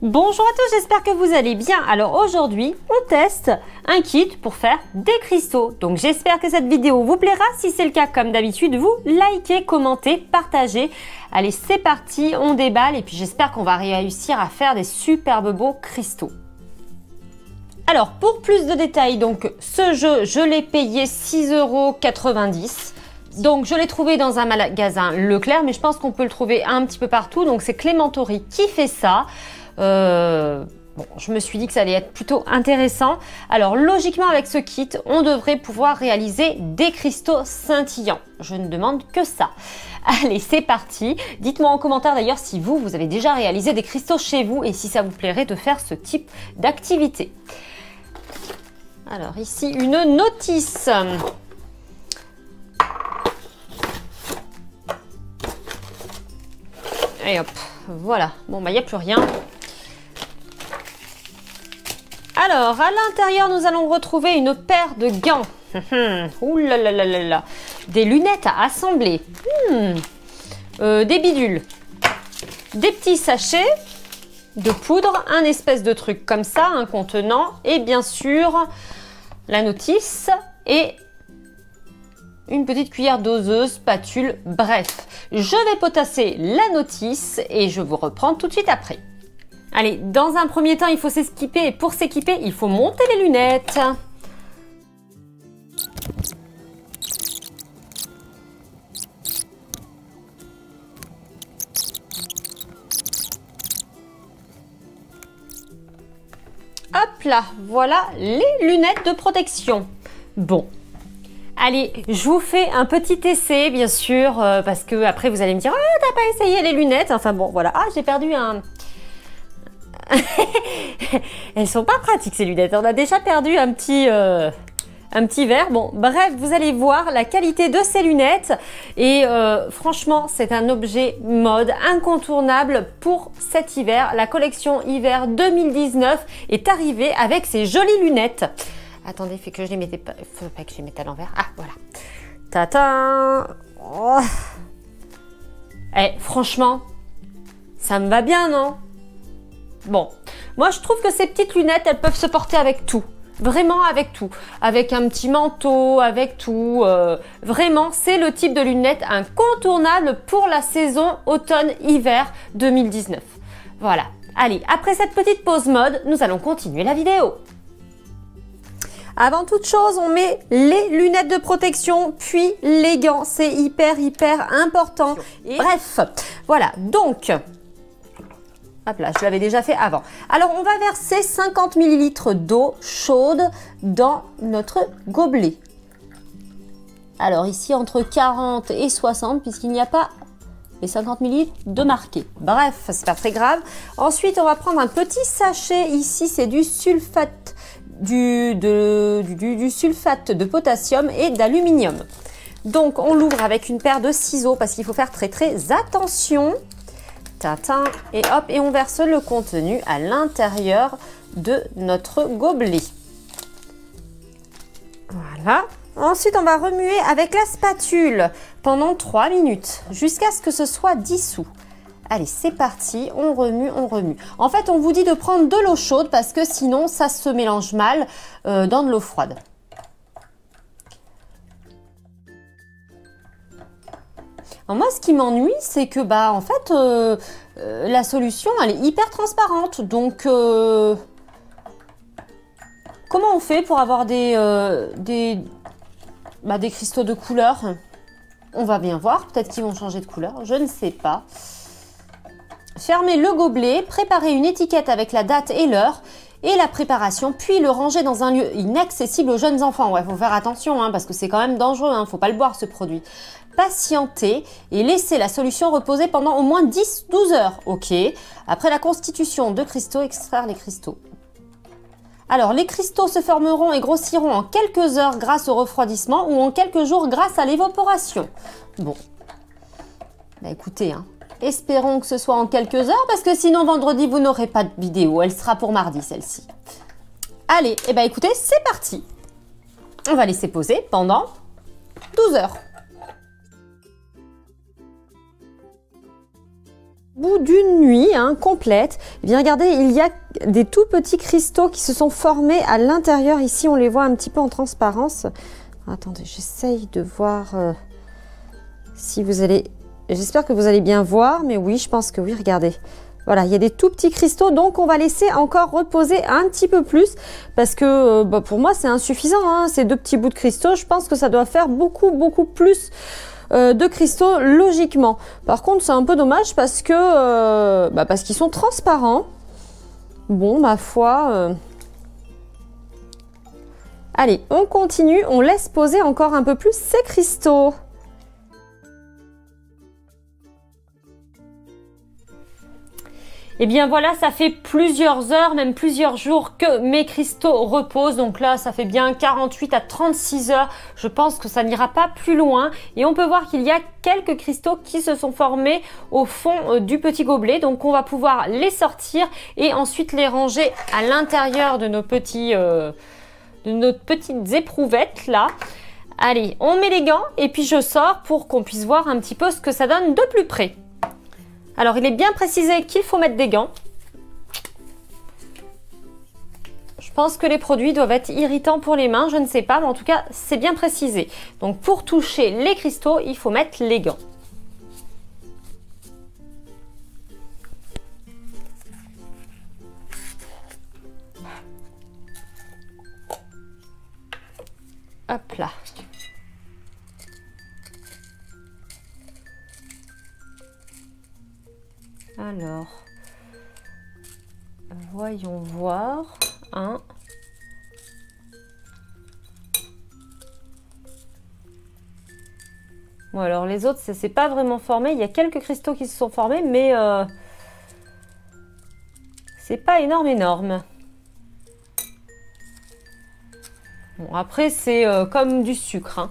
Bonjour à tous, j'espère que vous allez bien. Alors aujourd'hui, on teste un kit pour faire des cristaux. Donc j'espère que cette vidéo vous plaira. Si c'est le cas, comme d'habitude, vous likez, commentez, partagez. Allez, c'est parti, on déballe et puis j'espère qu'on va réussir à faire des superbes beaux cristaux. Alors pour plus de détails, donc ce jeu, je l'ai payé 6,90 €. Donc je l'ai trouvé dans un magasin Leclerc, mais je pense qu'on peut le trouver un petit peu partout. Donc c'est Clémentori qui fait ça. Bon, je me suis dit que ça allait être plutôt intéressant. Alors logiquement avec ce kit, on devrait pouvoir réaliser des cristaux scintillants. Je ne demande que ça. Allez, c'est parti. Dites-moi en commentaire d'ailleurs si vous avez déjà réalisé des cristaux chez vous et si ça vous plairait de faire ce type d'activité. Alors ici, une notice. Et hop, voilà. Bon, bah, il n'y a plus rien. Alors, à l'intérieur, nous allons retrouver une paire de gants. Ouh là là là là là. Des lunettes à assembler. Des bidules. Des petits sachets de poudre. Un espèce de truc comme ça, un contenant. Et bien sûr, la notice et une petite cuillère doseuse, spatule, bref. Je vais potasser la notice et je vous reprends tout de suite après. Allez, dans un premier temps, il faut s'équiper et pour s'équiper, il faut monter les lunettes. Hop là, voilà les lunettes de protection. Bon. Allez, je vous fais un petit essai, bien sûr, parce que après vous allez me dire « Ah, t'as pas essayé les lunettes ?» Enfin bon, voilà. Ah, j'ai perdu un... Elles sont pas pratiques ces lunettes. On a déjà perdu un petit verre. Bon, bref, vous allez voir la qualité de ces lunettes. Et franchement, c'est un objet mode incontournable pour cet hiver. La collection hiver 2019 est arrivée avec ces jolies lunettes. Attendez, faut que je les mette pas, faut pas que je les mette à l'envers. Ah, voilà. Tata. Oh. Eh, franchement, ça me va bien, non? Bon, moi je trouve que ces petites lunettes, elles peuvent se porter avec tout. Vraiment avec tout. Avec un petit manteau, avec tout. Vraiment, c'est le type de lunettes incontournable pour la saison automne-hiver 2019. Voilà. Allez, après cette petite pause mode, nous allons continuer la vidéo. Avant toute chose, on met les lunettes de protection, puis les gants. C'est hyper important. Et bref, voilà. Donc... Hop là, je l'avais déjà fait avant. Alors, on va verser 50 ml d'eau chaude dans notre gobelet. Alors ici, entre 40 et 60, puisqu'il n'y a pas les 50 ml de marqué. Bref, c'est pas très grave. Ensuite, on va prendre un petit sachet. Ici, c'est du sulfate, du sulfate de potassium et d'aluminium. Donc, on l'ouvre avec une paire de ciseaux parce qu'il faut faire très attention. Tatin, et hop, et on verse le contenu à l'intérieur de notre gobelet. Voilà. Ensuite, on va remuer avec la spatule pendant 3 minutes jusqu'à ce que ce soit dissous. Allez, c'est parti, on remue, on remue. En fait, on vous dit de prendre de l'eau chaude parce que sinon, ça se mélange mal dans de l'eau froide. Alors moi, ce qui m'ennuie, c'est que en fait, la solution, elle est hyper transparente. Donc, comment on fait pour avoir des cristaux de couleur? On va bien voir. Peut-être qu'ils vont changer de couleur. Je ne sais pas. Fermez le gobelet, préparez une étiquette avec la date et l'heure et la préparation, puis le ranger dans un lieu inaccessible aux jeunes enfants. Ouais, faut faire attention parce que c'est quand même dangereux. Faut pas le boire ce produit. Patienter et laisser la solution reposer pendant au moins 10-12 heures. Ok. Après la constitution de cristaux, extraire les cristaux. Alors, les cristaux se formeront et grossiront en quelques heures grâce au refroidissement ou en quelques jours grâce à l'évaporation. Bon. Écoutez, espérons que ce soit en quelques heures parce que sinon vendredi, vous n'aurez pas de vidéo. Elle sera pour mardi, celle-ci. Allez, écoutez, c'est parti. On va laisser poser pendant 12 heures. Bout d'une nuit complète, eh bien regardez, il y a des tout petits cristaux qui se sont formés à l'intérieur. Ici, on les voit un petit peu en transparence. Attendez, j'essaye de voir si vous allez... J'espère que vous allez bien voir, mais oui, je pense que oui, regardez. Voilà, il y a des tout petits cristaux, donc on va laisser encore reposer un petit peu plus parce que pour moi, c'est insuffisant. Ces 2 petits bouts de cristaux, je pense que ça doit faire beaucoup plus de cristaux logiquement. Par contre, c'est un peu dommage parce que parce qu'ils sont transparents. Bon, ma foi. Allez, on continue, on laisse poser encore un peu plus ces cristaux. Et bien voilà, ça fait plusieurs heures, même plusieurs jours que mes cristaux reposent. Donc là, ça fait bien 48 à 36 heures. Je pense que ça n'ira pas plus loin. Et on peut voir qu'il y a quelques cristaux qui se sont formés au fond du petit gobelet. Donc on va pouvoir les sortir et ensuite les ranger à l'intérieur de nos petits, de notre petites éprouvettes là. Allez, on met les gants et puis je sors pour qu'on puisse voir un petit peu ce que ça donne de plus près. Alors, il est bien précisé qu'il faut mettre des gants. Je pense que les produits doivent être irritants pour les mains, je ne sais pas, mais en tout cas, c'est bien précisé. Donc, pour toucher les cristaux, il faut mettre les gants. Hop là. Alors, voyons voir. Bon, alors les autres, c'est pas vraiment formé. Il y a quelques cristaux qui se sont formés, mais c'est pas énorme. Bon, après, c'est comme du sucre.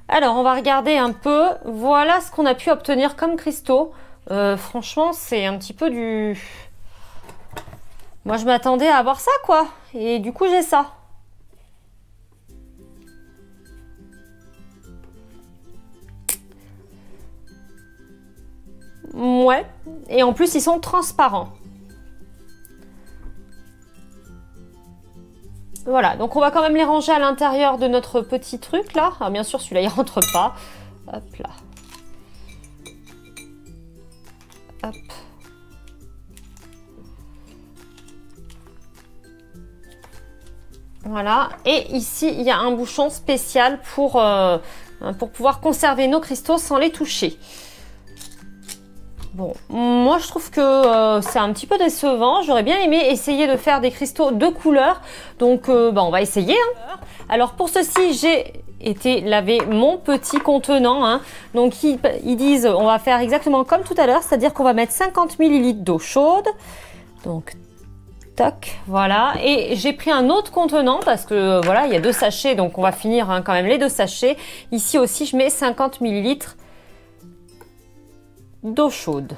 Alors, on va regarder un peu. Voilà ce qu'on a pu obtenir comme cristaux. Franchement, c'est un petit peu du... Moi, je m'attendais à avoir ça, quoi. Et du coup, j'ai ça. Ouais. Et en plus, ils sont transparents. Voilà. Donc, on va quand même les ranger à l'intérieur de notre petit truc, là. Alors, bien sûr, celui-là, il rentre pas. Hop là. Hop. Voilà. Et ici, il y a un bouchon spécial pour pouvoir conserver nos cristaux sans les toucher. Bon, moi je trouve que c'est un petit peu décevant. J'aurais bien aimé essayer de faire des cristaux de couleur. Donc, on va essayer. Alors, pour ceci, j'ai été laver mon petit contenant. Donc, ils disent, on va faire exactement comme tout à l'heure. C'est-à-dire qu'on va mettre 50 ml d'eau chaude. Donc, tac, voilà. Et j'ai pris un autre contenant parce que, voilà, il y a 2 sachets. Donc, on va finir quand même les 2 sachets. Ici aussi, je mets 50 ml d'eau chaude.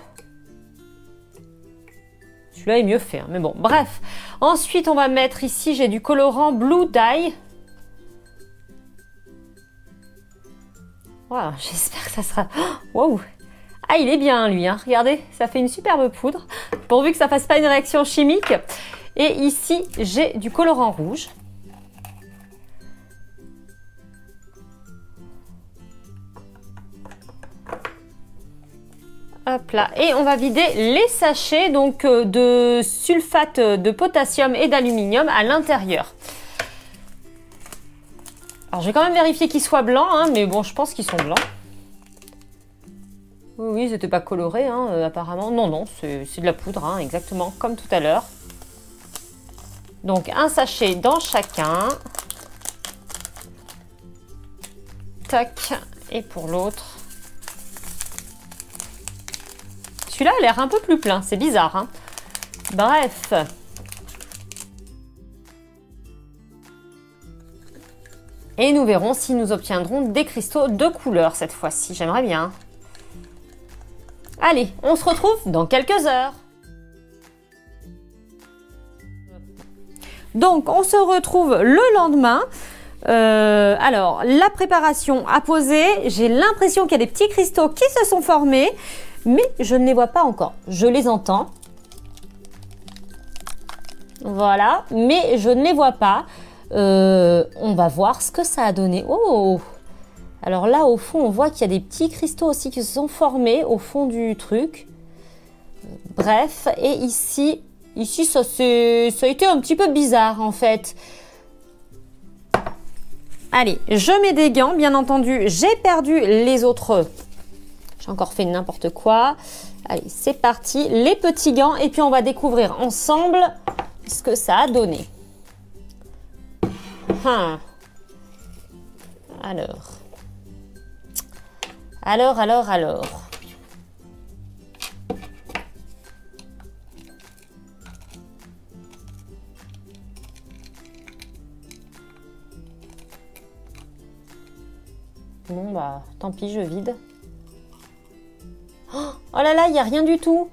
Celui-là est mieux fait, mais bon, bref. Ensuite, on va mettre ici, j'ai du colorant Blue Dye. Voilà, j'espère que ça sera... Wow. Ah, il est bien, lui, regardez, ça fait une superbe poudre. Pourvu que ça fasse pas une réaction chimique. Et ici, j'ai du colorant rouge. Hop là, et on va vider les sachets donc de sulfate de potassium et d'aluminium à l'intérieur. Alors, je vais quand même vérifier qu'ils soient blancs, mais bon, je pense qu'ils sont blancs. Oui, ils n'étaient pas colorés, apparemment. Non, c'est de la poudre, exactement comme tout à l'heure. Donc, un sachet dans chacun. Tac, et pour l'autre. Celui-là a l'air un peu plus plein, c'est bizarre. Bref. Et nous verrons si nous obtiendrons des cristaux de couleur cette fois-ci. J'aimerais bien. Allez, on se retrouve dans quelques heures. Donc, on se retrouve le lendemain. Alors, la préparation a posé. J'ai l'impression qu'il y a des petits cristaux qui se sont formés. mais je ne les vois pas encore. Je les entends. Voilà, mais je ne les vois pas. On va voir ce que ça a donné. Oh! Alors là, au fond, on voit qu'il y a des petits cristaux aussi qui se sont formés au fond du truc. Bref, et ici ça a été un petit peu bizarre en fait. Allez, je mets des gants, bien entendu. J'ai perdu les autres. J'ai encore fait n'importe quoi. Allez, c'est parti. Les petits gants. Et puis, on va découvrir ensemble ce que ça a donné. Alors. Bon, bah, tant pis, je vide. Oh là là, il n'y a rien du tout.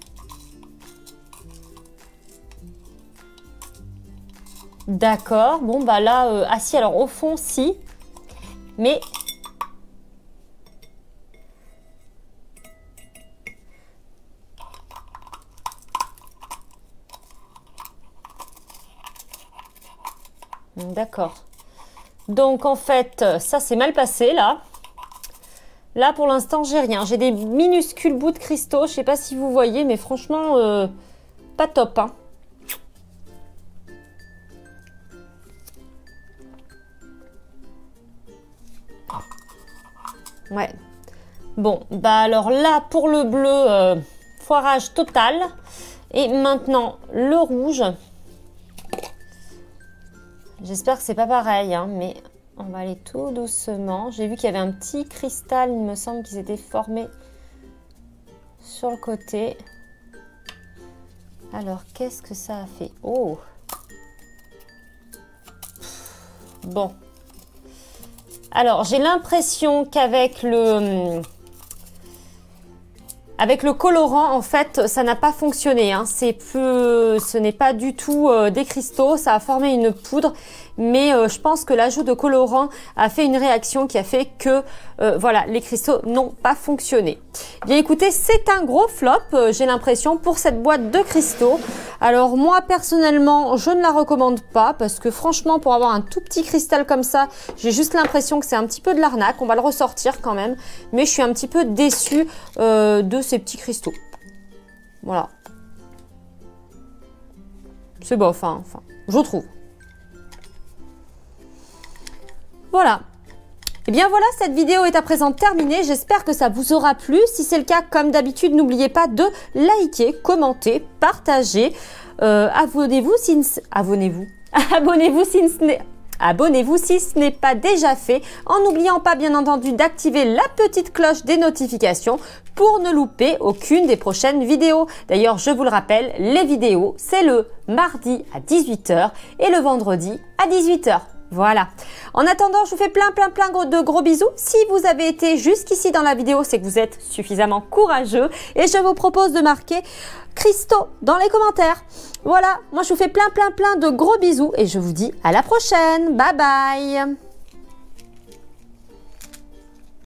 D'accord, bon, bah là, ah si, alors au fond, si. Mais... D'accord. Donc, en fait, ça s'est mal passé, là. Là, pour l'instant, j'ai rien. J'ai des minuscules bouts de cristaux. Je ne sais pas si vous voyez, mais franchement, pas top. Hein. Ouais. Bon, bah alors là, pour le bleu, foirage total. Et maintenant, le rouge. J'espère que c'est pas pareil, hein, mais... On va aller tout doucement. J'ai vu qu'il y avait un petit cristal, il me semble, qui s'était formé sur le côté. Alors, qu'est-ce que ça a fait? Oh! Bon. Alors, j'ai l'impression qu'avec le colorant, en fait, ça n'a pas fonctionné. Hein. Ce n'est pas du tout des cristaux, ça a formé une poudre. Mais je pense que l'ajout de colorant a fait une réaction qui a fait que voilà, les cristaux n'ont pas fonctionné. Bien écoutez, c'est un gros flop, j'ai l'impression, pour cette boîte de cristaux. Alors moi, personnellement, je ne la recommande pas parce que franchement, pour avoir un tout petit cristal comme ça, j'ai juste l'impression que c'est un petit peu de l'arnaque. On va le ressortir quand même. Mais je suis un petit peu déçue de ces petits cristaux. Voilà. C'est bof, hein, enfin, je trouve. Voilà. Et bien voilà, cette vidéo est à présent terminée. J'espère que ça vous aura plu. Si c'est le cas, comme d'habitude, n'oubliez pas de liker, commenter, partager. Abonnez-vous si ce n'est pas déjà fait, en n'oubliant pas bien entendu d'activer la petite cloche des notifications pour ne louper aucune des prochaines vidéos. D'ailleurs, je vous le rappelle, les vidéos, c'est le mardi à 18 h et le vendredi à 18 h. Voilà. En attendant, je vous fais plein de gros bisous. Si vous avez été jusqu'ici dans la vidéo, c'est que vous êtes suffisamment courageux et je vous propose de marquer cristaux dans les commentaires. Voilà, moi je vous fais plein de gros bisous et je vous dis à la prochaine. Bye bye.